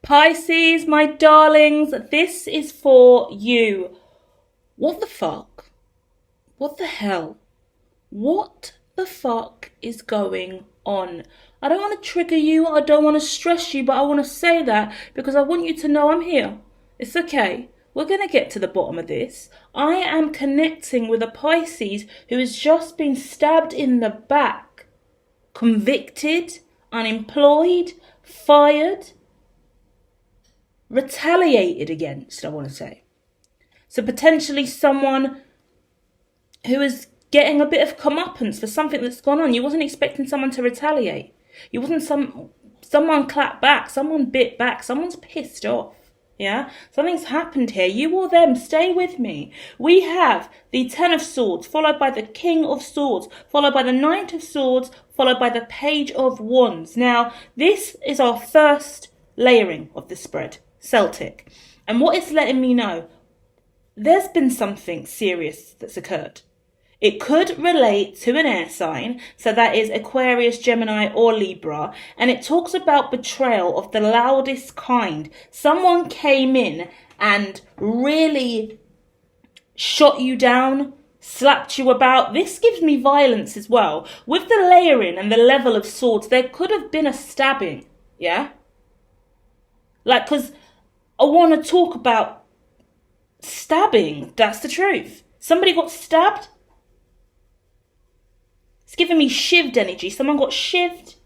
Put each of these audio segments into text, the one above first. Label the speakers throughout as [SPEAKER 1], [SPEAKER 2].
[SPEAKER 1] Pisces, my darlings, this is for you. What the fuck? What the hell? What the fuck is going on? I don't want to trigger you, I don't want to stress you, but I want to say that because I want you to know I'm here. It's okay. We're going to get to the bottom of this. I am connecting with a Pisces who has just been stabbed in the back, convicted, unemployed, fired, retaliated against, I want to say. So potentially someone who is getting a bit of comeuppance for something that's gone on. You wasn't expecting someone to retaliate. You wasn't someone clapped back, someone bit back, someone's pissed off. Yeah, something's happened here. You or them, stay with me. We have the Ten of Swords, followed by the King of Swords, followed by the Knight of Swords, followed by the Page of Wands. Now, this is our first layering of the spread, Celtic. And what it's letting me know, there's been something serious that's occurred. It could relate to an air sign, so that is Aquarius, Gemini, or Libra, and it talks about betrayal of the loudest kind. Someone came in and really shot you down, slapped you about. This gives me violence as well. With the layering and the level of swords, there could have been a stabbing, yeah? Like, because I want to talk about stabbing, that's the truth. Somebody got stabbed. It's giving me shivved energy. Someone got shivved.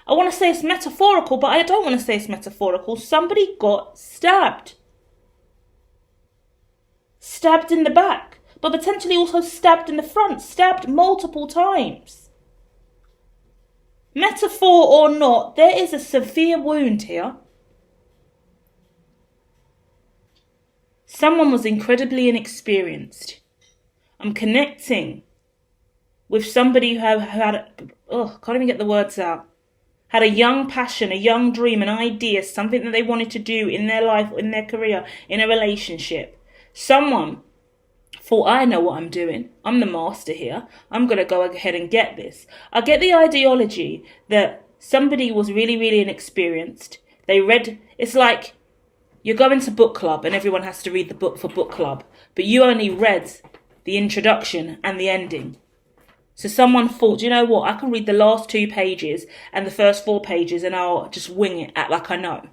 [SPEAKER 1] I want to say it's metaphorical, but I don't want to say it's metaphorical. Somebody got stabbed. Stabbed in the back, but potentially also stabbed in the front. Stabbed multiple times. Metaphor or not, there is a severe wound here. Someone was incredibly inexperienced. I'm connecting with somebody who had, can't even get the words out, had a young passion, a young dream, an idea, something that they wanted to do in their life, in their career, in a relationship. Someone thought, I know what I'm doing. I'm the master here. I'm going to go ahead and get this. I get the ideology that somebody was really, really inexperienced. They read, it's like you're going to book club and everyone has to read the book for book club, but you only read the introduction and the ending. So someone thought, you know what, I can read the last 2 pages and the first 4 pages and I'll just wing it, act like I know.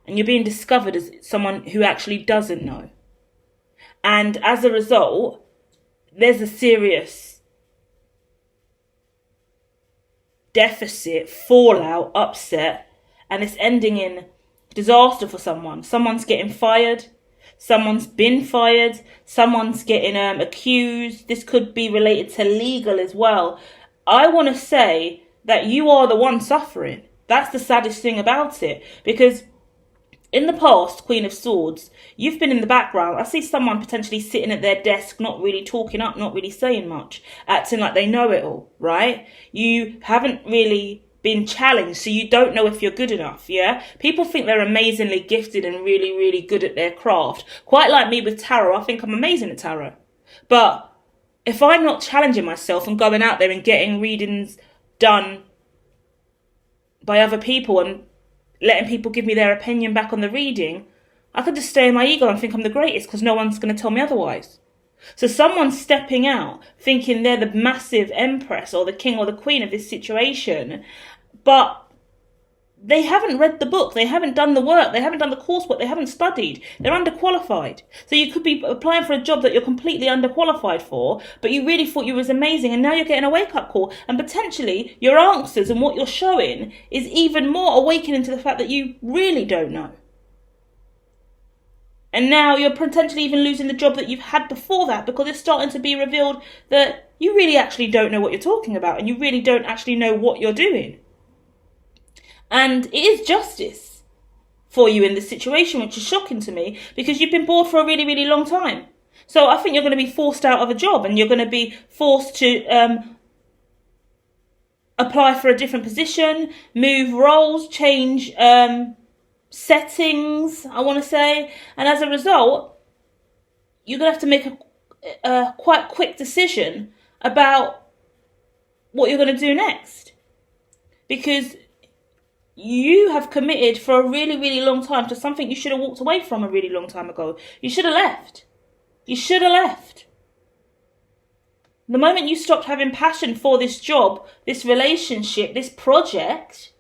[SPEAKER 1] And you're being discovered as someone who actually doesn't know. And as a result, there's a serious deficit, fallout, upset, and it's ending in disaster for someone. Someone's getting fired. Someone's been fired. Someone's getting accused. This could be related to legal as well. I want to say that you are the one suffering. That's the saddest thing about it. Because in the past, Queen of Swords, you've been in the background. I see someone potentially sitting at their desk, not really talking up, not really saying much, acting like they know it all, right? You haven't really been challenged, so you don't know if you're good enough, yeah? People think they're amazingly gifted and really, really good at their craft. Quite like me with tarot, I think I'm amazing at tarot. But if I'm not challenging myself and going out there and getting readings done by other people and letting people give me their opinion back on the reading, I could just stay in my ego and think I'm the greatest because no one's going to tell me otherwise. So someone's stepping out thinking they're the massive empress or the king or the queen of this situation, but they haven't read the book, they haven't done the work, they haven't done the coursework, they haven't studied, they're underqualified. So you could be applying for a job that you're completely underqualified for, but you really thought you was amazing, and now you're getting a wake-up call, and potentially your answers and what you're showing is even more awakening to the fact that you really don't know. And now you're potentially even losing the job that you've had before that because it's starting to be revealed that you really actually don't know what you're talking about and you really don't actually know what you're doing. And it is justice for you in this situation, which is shocking to me because you've been bored for a really, really long time. So I think you're going to be forced out of a job and you're going to be forced to apply for a different position, move roles, change settings, I want to say, and as a result, you're going to have to make a quite quick decision about what you're going to do next. Because you have committed for a really, really long time to something you should have walked away from a really long time ago. You should have left. You should have left. The moment you stopped having passion for this job, this relationship, this project,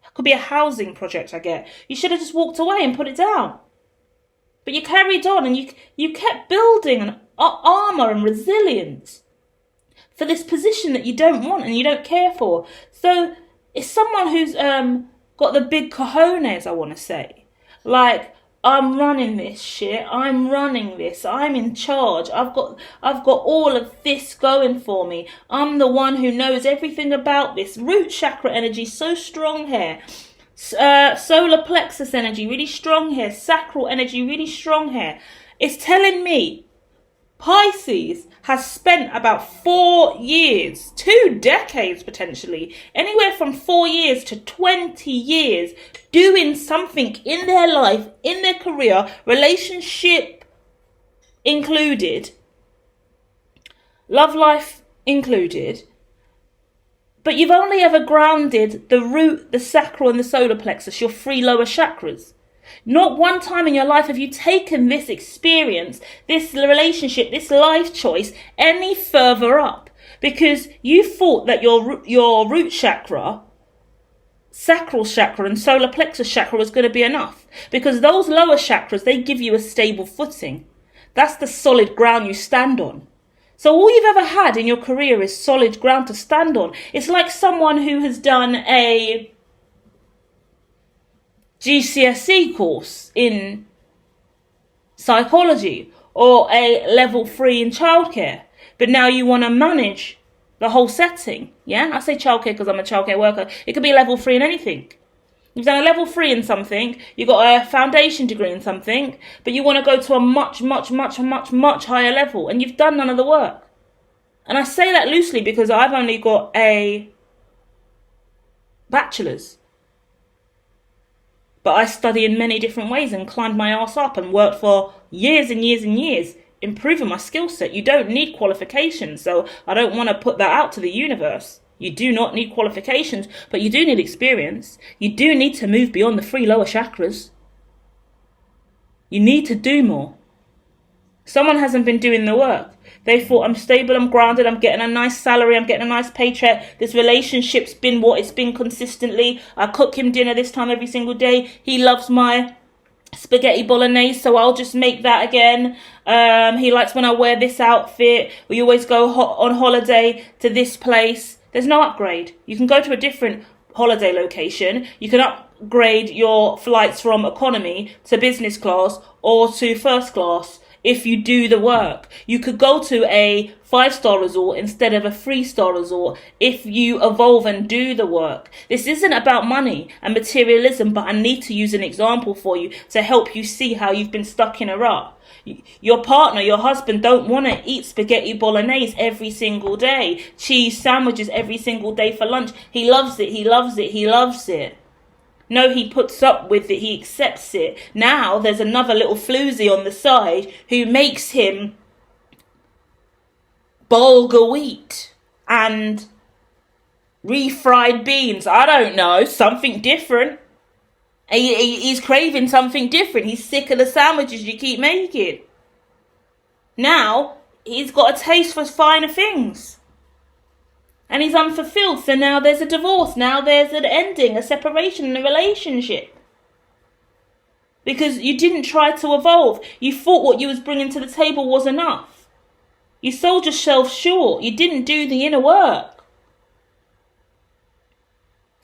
[SPEAKER 1] it could be a housing project, I get. You should have just walked away and put it down. But you carried on and you kept building an armor and resilience for this position that you don't want and you don't care for. So it's someone who's got the big cojones, I want to say. Like, I'm running this shit. I'm running this. I'm in charge. I've got all of this going for me. I'm the one who knows everything about this. Root chakra energy, so strong here. Solar plexus energy, really strong here. Sacral energy, really strong here. It's telling me Pisces has spent about 4 years, 2 decades potentially, anywhere from 4 years to 20 years, doing something in their life, in their career, relationship included, love life included, but you've only ever grounded the root, the sacral and the solar plexus, your 3 lower chakras. Not one time in your life have you taken this experience, this relationship, this life choice any further up, because you thought that your root chakra, sacral chakra and solar plexus chakra was going to be enough, because those lower chakras, they give you a stable footing. That's the solid ground you stand on. So all you've ever had in your career is solid ground to stand on. It's like someone who has done a GCSE course in psychology or a level 3 in childcare, but now you want to manage the whole setting. Yeah, I say childcare because I'm a childcare worker. It could be a level 3 in anything. You've done a level 3 in something, you got a foundation degree in something, but you want to go to a much higher level, and you've done none of the work. And I say that loosely because I've only got a bachelor's. But I study in many different ways and climbed my ass up and worked for years and years and years, improving my skill set. You don't need qualifications, so I don't want to put that out to the universe. You do not need qualifications, but you do need experience. You do need to move beyond the 3 lower chakras. You need to do more. Someone hasn't been doing the work. They thought, I'm stable, I'm grounded, I'm getting a nice salary, I'm getting a nice paycheck. This relationship's been what it's been consistently. I cook him dinner this time every single day. He loves my spaghetti bolognese, so I'll just make that again. He likes when I wear this outfit. We always go on holiday to this place. There's no upgrade. You can go to a different holiday location. You can upgrade your flights from economy to business class or to first class. If you do the work, you could go to a 5-star resort instead of a 3-star resort if you evolve and do the work. This isn't about money and materialism, but I need to use an example for you to help you see how you've been stuck in a rut. Your partner, your husband don't want to eat spaghetti bolognese every single day, cheese sandwiches every single day for lunch. He loves it, he loves it, he loves it. No, he puts up with it, he accepts it. Now there's another little floozy on the side who makes him bulgur wheat and refried beans. I don't know, something different. He's craving something different. He's sick of the sandwiches you keep making. Now he's got a taste for finer things. And he's unfulfilled, so now there's a divorce, now there's an ending, a separation in a relationship. Because you didn't try to evolve. You thought what you was bringing to the table was enough. You sold yourself short. You didn't do the inner work.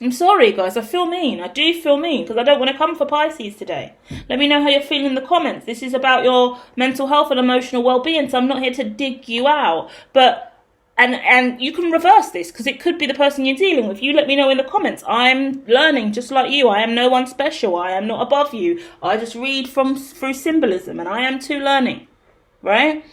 [SPEAKER 1] I'm sorry, guys, I feel mean. I do feel mean, because I don't want to come for Pisces today. Let me know how you're feeling in the comments. This is about your mental health and emotional well-being, so I'm not here to dig you out. But And you can reverse this, because it could be the person you're dealing with. You let me know in the comments. I'm learning just like you. I am no one special. I am not above you. I just read through symbolism, and I am too learning, right?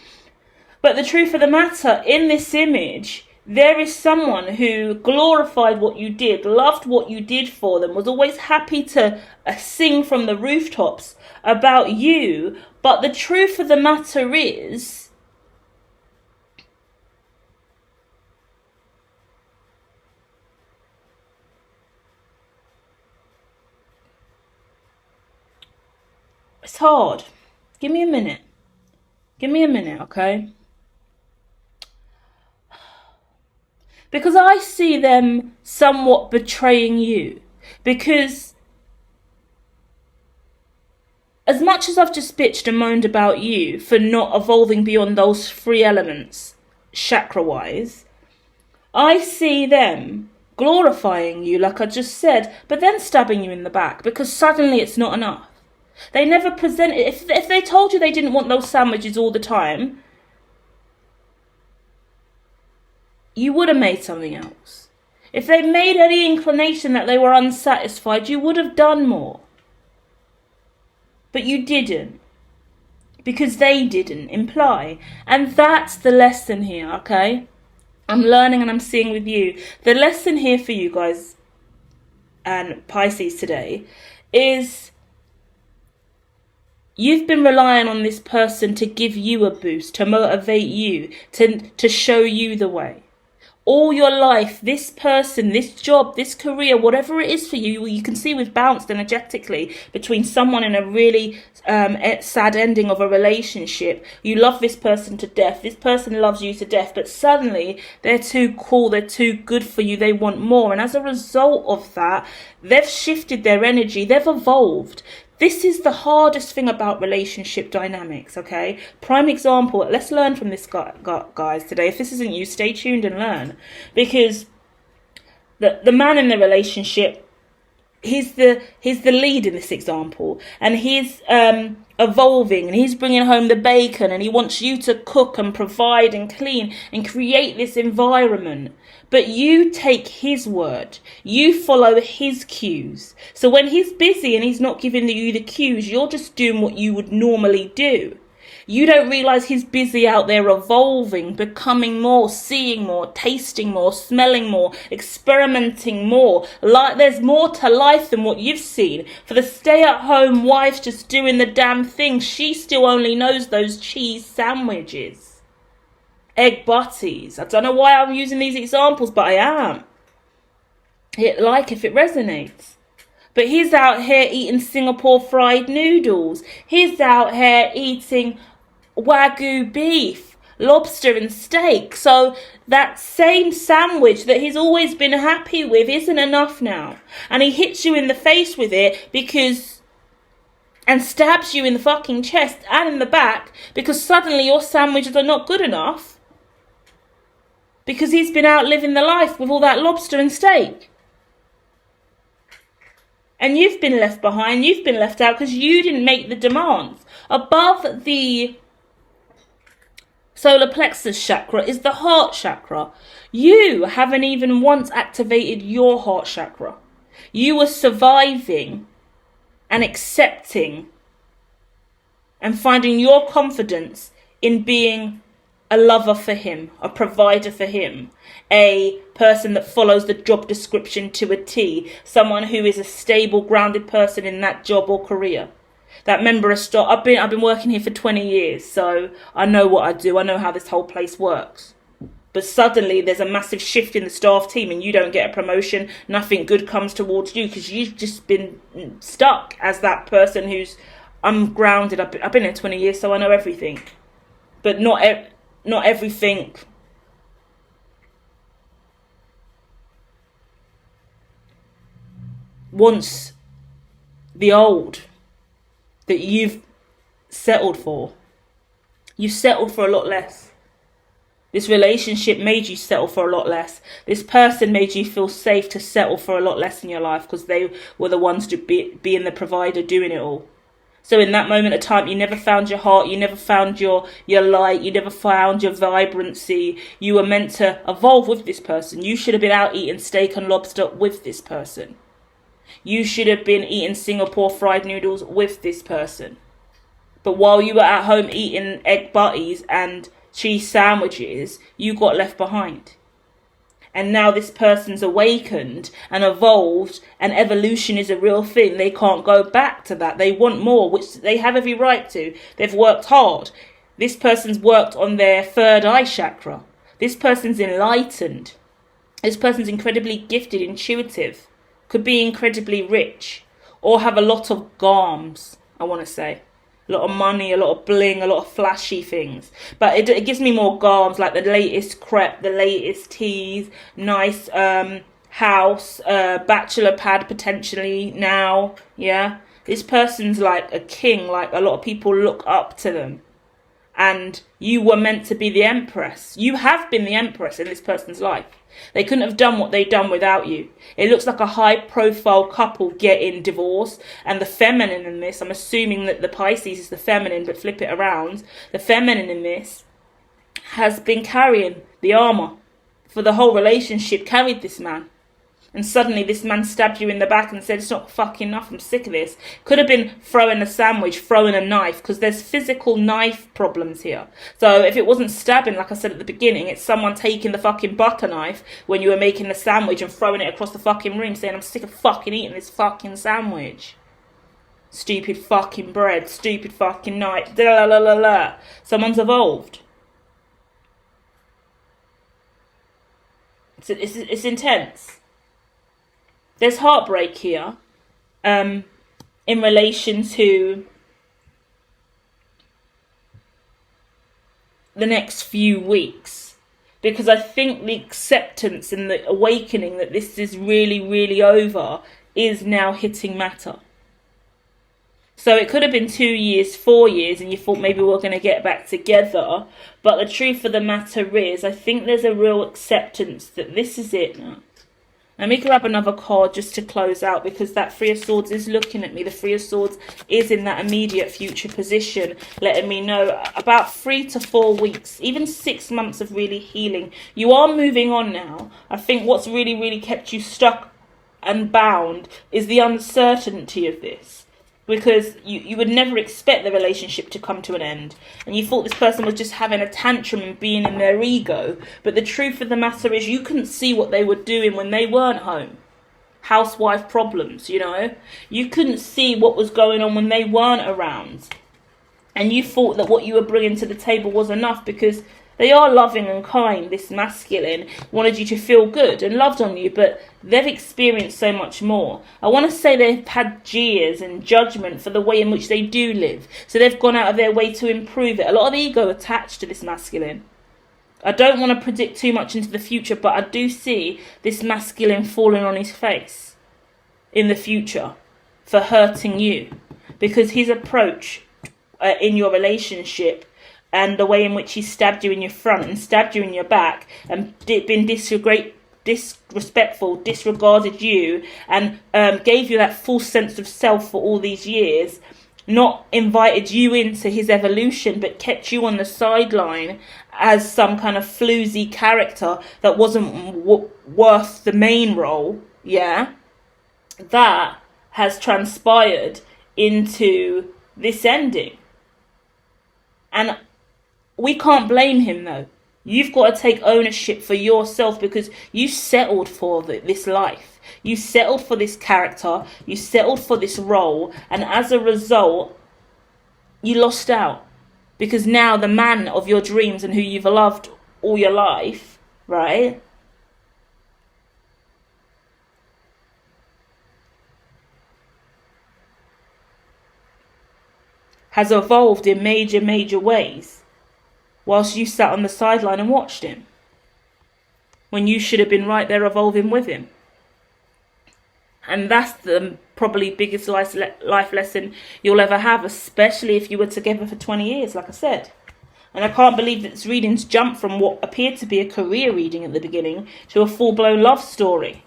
[SPEAKER 1] But the truth of the matter, in this image, there is someone who glorified what you did, loved what you did for them, was always happy to sing from the rooftops about you. But the truth of the matter is, It's hard. Give me a minute. Okay? Because I see them somewhat betraying you. Because as much as I've just bitched and moaned about you for not evolving beyond those 3 elements, chakra-wise, I see them glorifying you, like I just said, but then stabbing you in the back because suddenly it's not enough. They never presented. If they told you they didn't want those sandwiches all the time, you would have made something else. If they made any inclination that they were unsatisfied, you would have done more. But you didn't. Because they didn't imply. And that's the lesson here, okay? I'm learning and I'm seeing with you. The lesson here for you guys and Pisces today is you've been relying on this person to give you a boost, to motivate you, to show you the way. All your life, this person, this job, this career, whatever it is for you, you can see we've bounced energetically between someone in a really sad ending of a relationship. You love this person to death. This person loves you to death. But suddenly, they're too cool. They're too good for you. They want more. And as a result of that, they've shifted their energy. They've evolved. This is the hardest thing about relationship dynamics, okay? Prime example, let's learn from this guys today. If this isn't you, stay tuned and learn. Because the man in the relationship, he's the lead in this example. And he's evolving and he's bringing home the bacon and he wants you to cook and provide and clean and create this environment. But you take his word. You follow his cues. So when he's busy and he's not giving you the cues, you're just doing what you would normally do. You don't realize he's busy out there evolving, becoming more, seeing more, tasting more, smelling more, experimenting more. Like there's more to life than what you've seen. For the stay-at-home wife just doing the damn thing, she still only knows those cheese sandwiches. Egg butties. I don't know why I'm using these examples, but I am. Like if it resonates. But he's out here eating Singapore fried noodles. He's out here eating Wagyu beef, lobster and steak. So that same sandwich that he's always been happy with isn't enough now. And he hits you in the face with it and stabs you in the fucking chest and in the back because suddenly your sandwiches are not good enough. Because he's been out living the life with all that lobster and steak. And you've been left behind, you've been left out because you didn't make the demands. Above the solar plexus chakra is the heart chakra. You haven't even once activated your heart chakra. You were surviving and accepting and finding your confidence in being a lover for him, a provider for him, a person that follows the job description to a T, someone who is a stable, grounded person in that job or career. That member of staff, I've been working here for 20 years, so I know what I do. I know how this whole place works. But suddenly there's a massive shift in the staff team and you don't get a promotion. Nothing good comes towards you because you've just been stuck as that person who's, I'm grounded. I've been here 20 years, so I know everything. But not everything wants the old that you've settled for. You settled for a lot less. This relationship made you settle for a lot less. This person made you feel safe to settle for a lot less in your life because they were the ones to being the provider, doing it all. So in that moment of time, you never found your heart, you never found your light, you never found your vibrancy. You were meant to evolve with this person. You should have been out eating steak and lobster with this person. You should have been eating Singapore fried noodles with this person. But while you were at home eating egg butties and cheese sandwiches, you got left behind. And now this person's awakened and evolved and evolution is a real thing. They can't go back to that. They want more, which they have every right to. They've worked hard. This person's worked on their third eye chakra. This person's enlightened. This person's incredibly gifted, intuitive, could be incredibly rich or have a lot of garms, I want to say. A lot of money, a lot of bling, a lot of flashy things. But it gives me more garbs, like the latest crepe, the latest teas, nice house, bachelor pad potentially now, yeah? This person's like a king, like a lot of people look up to them. And you were meant to be the empress. You have been the empress in this person's life. They couldn't have done what they've done without you. It looks like a high-profile couple getting divorced. And the feminine in this, I'm assuming that the Pisces is the feminine, but flip it around. The feminine in this has been carrying the armor for the whole relationship, carried this man. And suddenly this man stabbed you in the back and said, it's not fucking enough, I'm sick of this. Could have been throwing a sandwich, throwing a knife, because there's physical knife problems here. So if it wasn't stabbing, like I said at the beginning, it's someone taking the fucking butter knife when you were making the sandwich and throwing it across the fucking room saying, I'm sick of fucking eating this fucking sandwich. Stupid fucking bread, stupid fucking knife, la la la la. Someone's evolved. It's intense. There's heartbreak here in relation to the next few weeks, because I think the acceptance and the awakening that this is really, really over is now hitting matter. So it could have been 2 years, 4 years, and you thought maybe we're going to get back together. But the truth of the matter is, I think there's a real acceptance that this is it now. Let me grab another card just to close out, because that Three of Swords is looking at me. The Three of Swords is in that immediate future position, letting me know about 3 to 4 weeks, even 6 months of really healing. You are moving on now. I think what's really, really kept you stuck and bound is the uncertainty of this. Because you would never expect the relationship to come to an end. And you thought this person was just having a tantrum and being in their ego. But the truth of the matter is you couldn't see what they were doing when they weren't home. Housewife problems, you know. You couldn't see what was going on when they weren't around. And you thought that what you were bringing to the table was enough because they are loving and kind, this masculine, wanted you to feel good and loved on you, but they've experienced so much more. I want to say they've had jeers and judgment for the way in which they do live. So they've gone out of their way to improve it. A lot of ego attached to this masculine. I don't want to predict too much into the future, but I do see this masculine falling on his face in the future for hurting you. Because his approach in your relationship and the way in which he stabbed you in your front and stabbed you in your back and been disrespectful, disregarded you, and gave you that false sense of self for all these years, not invited you into his evolution, but kept you on the sideline as some kind of floozy character that wasn't worth the main role, yeah, that has transpired into this ending. And we can't blame him though. You've got to take ownership for yourself because you settled for this life. You settled for this character. You settled for this role. And as a result, you lost out. Because now the man of your dreams and who you've loved all your life, right, has evolved in major, major ways. Whilst you sat on the sideline and watched him. When you should have been right there evolving with him. And that's the probably biggest life lesson you'll ever have. Especially if you were together for 20 years, like I said. And I can't believe that this reading's jumped from what appeared to be a career reading at the beginning to a full-blown love story.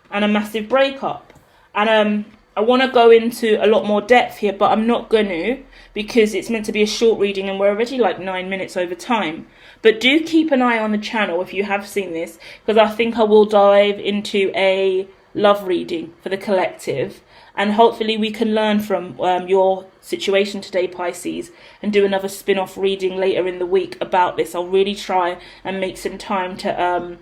[SPEAKER 1] And a massive breakup. And I want to go into a lot more depth here, but I'm not going to, because it's meant to be a short reading and we're already like 9 minutes over time. But do keep an eye on the channel if you have seen this, because I think I will dive into a love reading for the collective, and hopefully we can learn from your situation today, Pisces, and do another spin-off reading later in the week about this. I'll really try and make some time to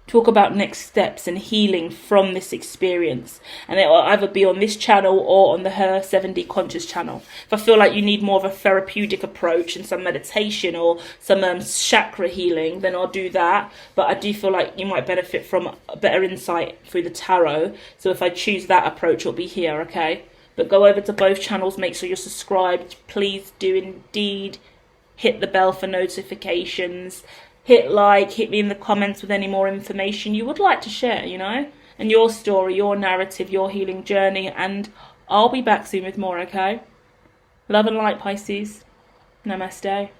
[SPEAKER 1] talk about next steps and healing from this experience, and it will either be on this channel or on the Her 7D Conscious channel. If I feel like you need more of a therapeutic approach and some meditation or some chakra healing, then I'll do that. But I do feel like you might benefit from a better insight through the tarot, so if I choose that approach, it'll be here, okay? But go over to both channels, make sure you're subscribed. Please do indeed hit the bell for notifications. Hit like, hit me in the comments with any more information you would like to share, you know, and your story, your narrative, your healing journey. And I'll be back soon with more, okay? Love and light, Pisces. Namaste.